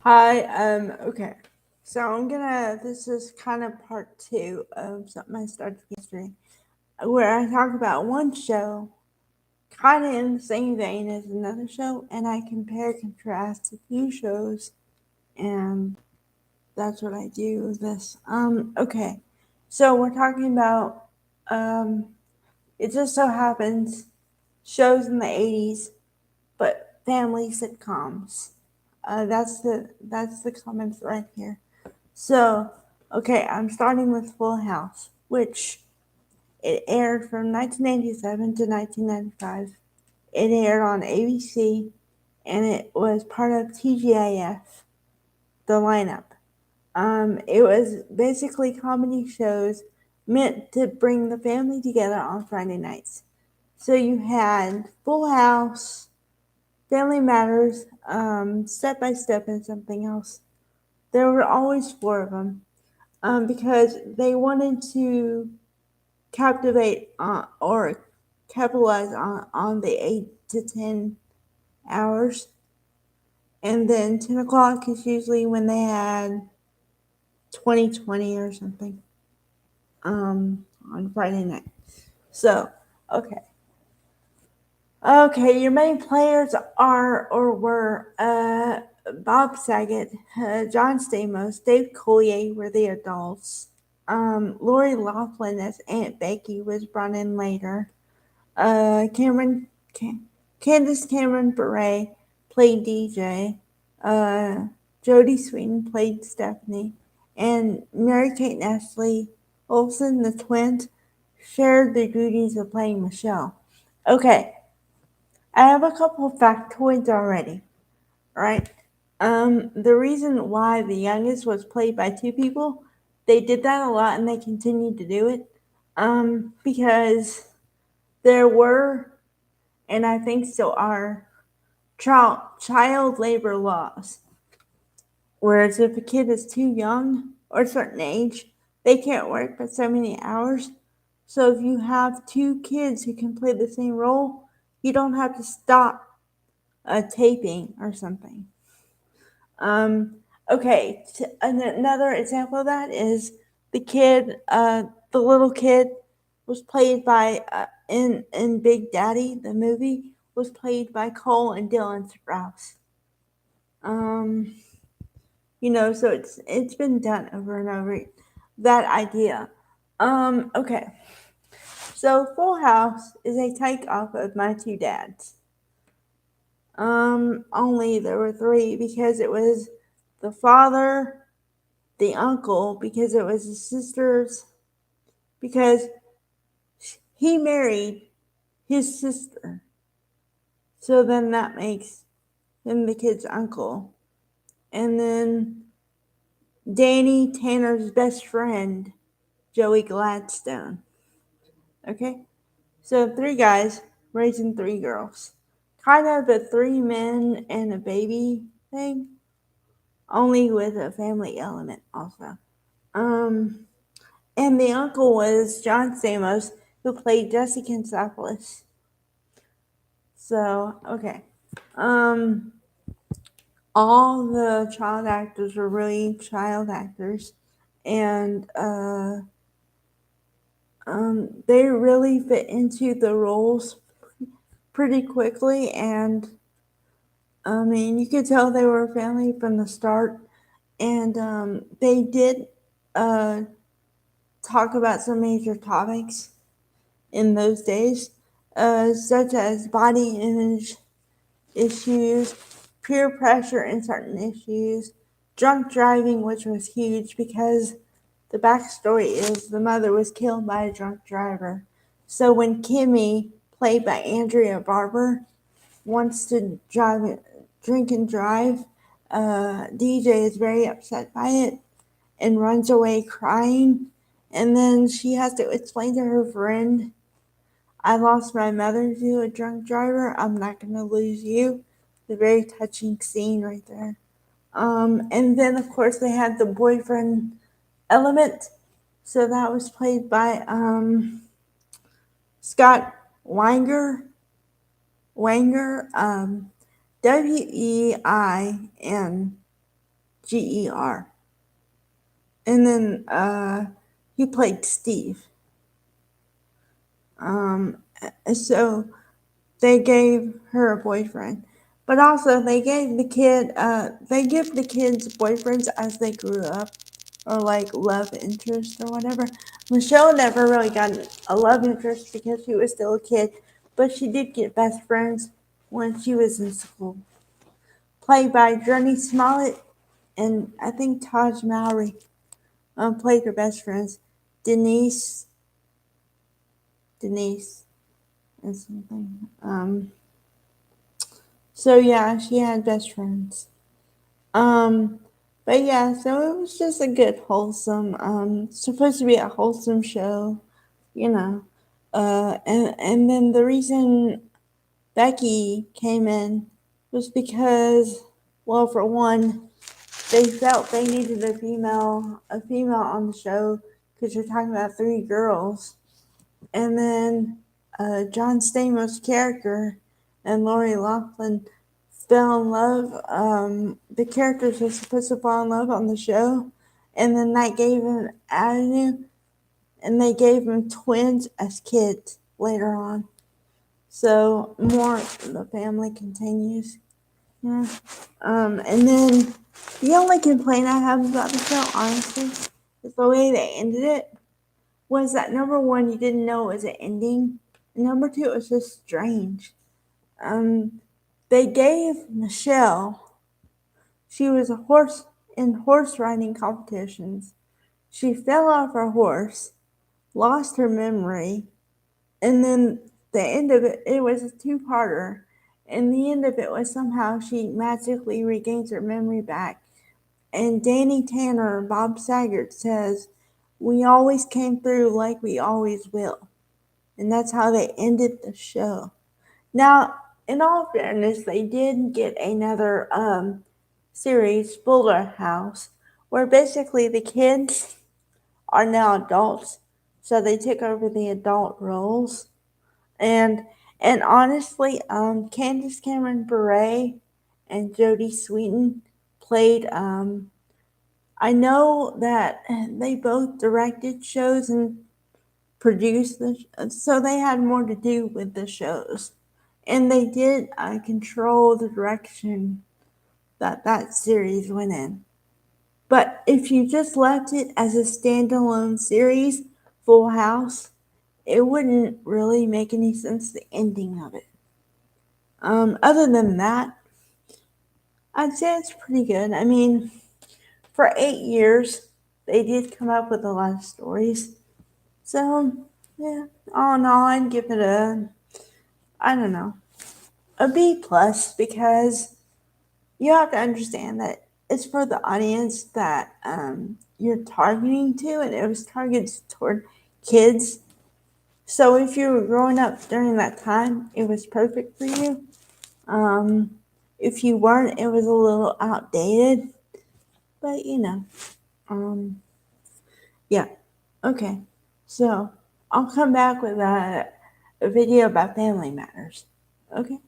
Hi, okay. So this is kind of part two of something I started yesterday, where I talk about one show, kind of in the same vein as another show, and I compare contrast a few shows, and that's what I do with this. Okay. So we're talking about, um, it just so happens, shows in the 80s, but family sitcoms. That's the common thread here. So, okay, I'm starting with Full House, which it aired from 1987 to 1995. It aired on ABC, and it was part of TGIF, the lineup. It was basically comedy shows meant to bring the family together on Friday nights. So you had Full House, Family Matters, Step by Step, and something else. There were always four of them. Because they wanted to captivate or capitalize on the 8 to 10 hours. And then 10 o'clock is usually when they had 2020 or something on Friday night. So, okay. Okay, your main players are or were Bob Saget, John Stamos, Dave Coulier were the adults. Lori Loughlin as Aunt Becky was brought in later. Cameron, Candace Cameron Bure played DJ. Uh, Jodie Sweetin played Stephanie, and Mary Kate and Ashley Olsen, the twins, shared the duties of playing Michelle. Okay, I have a couple of factoids already. Right? The reason why the youngest was played by two people, they did that a lot and they continued to do it. Because there were, and I think still are, child labor laws. Whereas if a kid is too young or a certain age, they can't work but so many hours. So if you have two kids who can play the same role, you don't have to stop a taping or something. Um, okay, another example of that is the little kid was played by in Big Daddy, the movie, was played by Cole and Dylan Sprouse. Um, so it's been done over and over. That idea. Okay, so Full House is a takeoff of My Two Dads. Only there were three because it was the father, the uncle, because it was his sister's, because he married his sister. So then that makes him the kid's uncle. And then Danny Tanner's best friend, Joey Gladstone. Okay? So three guys raising three girls. Kind of a three men and a baby thing, only with a family element also. Um, And the uncle was John Stamos, who played Jesse Kinsopoulos. So, okay. Um, all the child actors were really child actors, and they really fit into the roles pretty quickly. And I mean, you could tell they were a family from the start, and they did uh, talk about some major topics in those days, such as body image issues, peer pressure in certain issues, drunk driving, which was huge because the backstory is the mother was killed by a drunk driver. So when Kimmy, played by Andrea Barber, wants to drink and drive, DJ is very upset by it and runs away crying. And then she has to explain to her friend, I lost my mother to a drunk driver. I'm not going to lose you. The very touching scene right there. And then, of course, they had the boyfriend element. So that was played by Scott Weinger. Weinger. Wein. Ger. And then he played Steve. So they gave her a boyfriend, but also they gave the kid they give the kids boyfriends as they grew up, or like love interest or whatever. Michelle never really got a love interest because she was still a kid, but she did get best friends when she was in school. Played by Journey Smollett and I think Taj Mowry played her best friends, Denise, and something. So yeah, she had best friends. Um, but yeah, so it was just a good wholesome. Supposed to be a wholesome show, you know. And then the reason Becky came in was because, well, for one, they felt they needed a female on the show because you're talking about three girls, and then John Stamos' character and Lori Loughlin fell in love. The characters were supposed to fall in love on the show, and then that gave him avenue, and they gave him twins as kids later on. So more the family continues. Yeah. And then the only complaint I have about the show, honestly, is the way they ended it. Was that number one, you didn't know it was an ending. And number two, it was just strange. They gave Michelle, she was a horse in horse riding competitions. She fell off her horse, lost her memory, and then the end of it, it was a two-parter. And the end of it was somehow she magically regains her memory back. And Danny Tanner, Bob Saget says, "We always came through like we always will." And that's how they ended the show. Now, in all fairness, they did get another series, Fuller House, where basically the kids are now adults, so they took over the adult roles. And and honestly, Candace Cameron Bure and Jodie Sweetin played. I know that they both directed shows and produced so they had more to do with the shows, and they did control the direction that that series went in. But if you just left it as a standalone series, Full House, it wouldn't really make any sense, the ending of it. Other than that, I'd say it's pretty good. I mean, for 8 years, they did come up with a lot of stories. So, yeah, all in all, I'd give it I don't know, a B plus, because you have to understand that it's for the audience that you're targeting to, and it was targeted toward kids. So if you were growing up during that time, it was perfect for you. Um, if you weren't, it was a little outdated, but um, yeah. Okay, so I'll come back with a video about Family Matters. Okay.